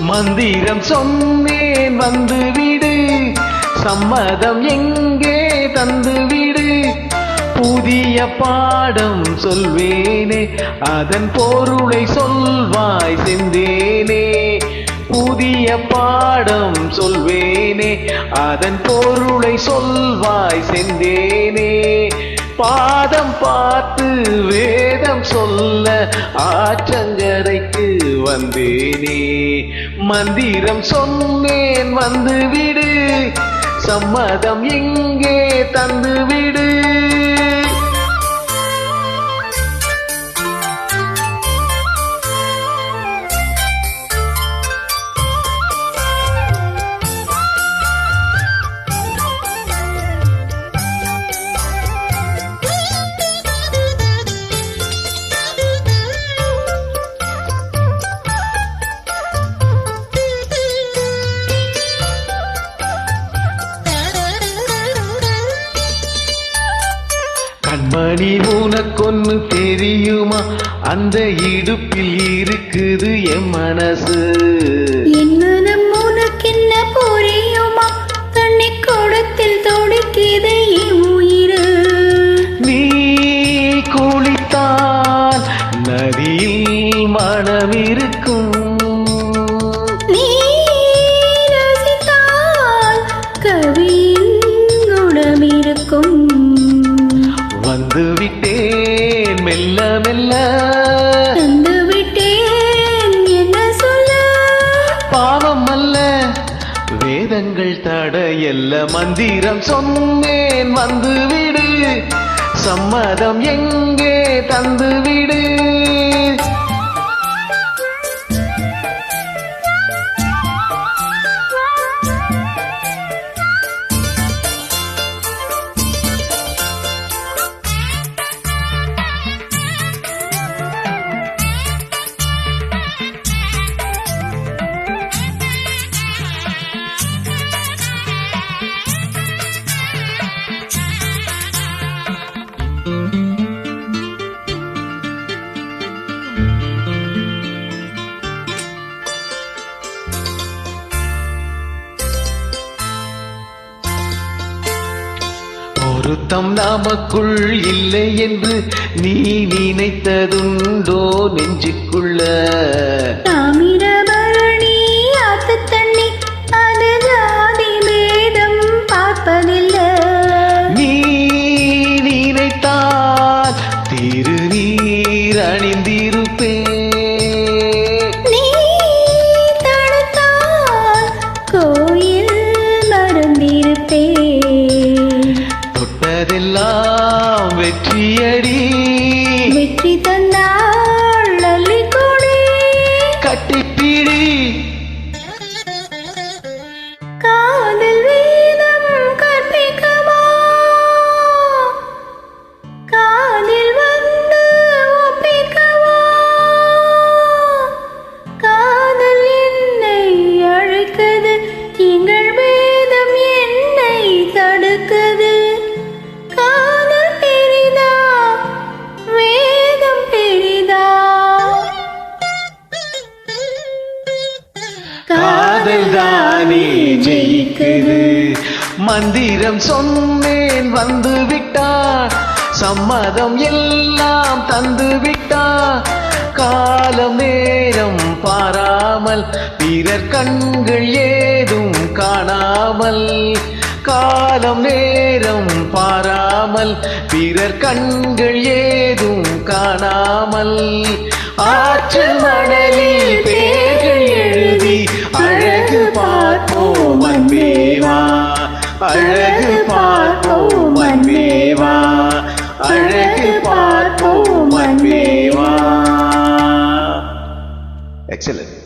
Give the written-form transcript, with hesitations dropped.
மந்திரம் சொன்னேன் வந்துவிடு, சம்மதம் எங்கே தந்துவிடு. புதிய பாடம் சொல்வேனே, அதன் பொருளை சொல்வாய் செந்தேனே. புதிய பாடம் சொல்வேனே, அதன் பொருளை சொல்வாய் செந்தேனே. பாதம் பார்த்து வேதம் சொல்ல ஆற்றங்கரைக்கு வந்தேனே. மந்திரம் சொன்னேன் வந்துவிடு, சம்மதம் எங்கே தந்துவிடு. கண்மணி உனக்கொன்னு தெரியுமா, அந்த இடுப்பில் இருக்குது என் மனசு. என் மனம் உனக்கென்ன புரியுமா, தண்ணி கூடத்தில் தொடுக்கிது என் உயிரு. நீ குளித்தால் நதியில் மனம் இருக்கும், நீ ரசித்தால் கவியின் குணம் இருக்கும். வந்து விட்டேன் மெல்ல மெல்ல, தந்து விட்டேன் என்ன சொல்ல. பாவம் அல்ல வேதங்கள் தடையல்ல. மந்திரம் சொன்னேன் வந்துவிடு, சம்மதம் எங்கே தந்துவிடு. பொருத்தம் நமக்குள் இல்லை என்று நீ நினைத்ததுண்டோ நெஞ்சுக்குள்ள. தாமிரபரணி ஆத்து தண்ணி, அது ஜாதி பேதம் பார்ப்பதில்லை. நீ நினைத்தால் திருநீர் அணிந்திருப்பேன், நீ தடுத்தால் கோயில் மறந்திருப்பேன். தொட்டதெல்லாம் வெற்றியடி, வெற்றி தந்தாள் அள்ளிக்கொடி. கட்டிப்பிடி காதல் வேதம் கற்பிக்கவா, காதில் வந்து ஒப்பிக்கவா. காதல் என்னை அழைக்குது, எங்கள் வேதம் என்னை தடுக்குது. காதல் பெரிதா வேதம் பெரிதா, காதல் தானே ஜெயிக்குது. மந்திரம் சொன்னேன் வந்து விட்டார், சம்மதம் எல்லாம் தந்து விட்டார். காலம் நேரம் பாராமல் பிறர் கண்கள் ஏதும் காணாமல், காலம் நேரம் பாராமல் பிறர் கண்கள் ஏதும் காணாமல். ஆற்று மணலில் பேர்கள் எழுதி அழகு பார்ப்போம் அன்பேவா, அழகு பார்ப்போம் அன்பேவா, அழகு பார்ப்போம் அன்பேவா. எக்ஸலன்ட்.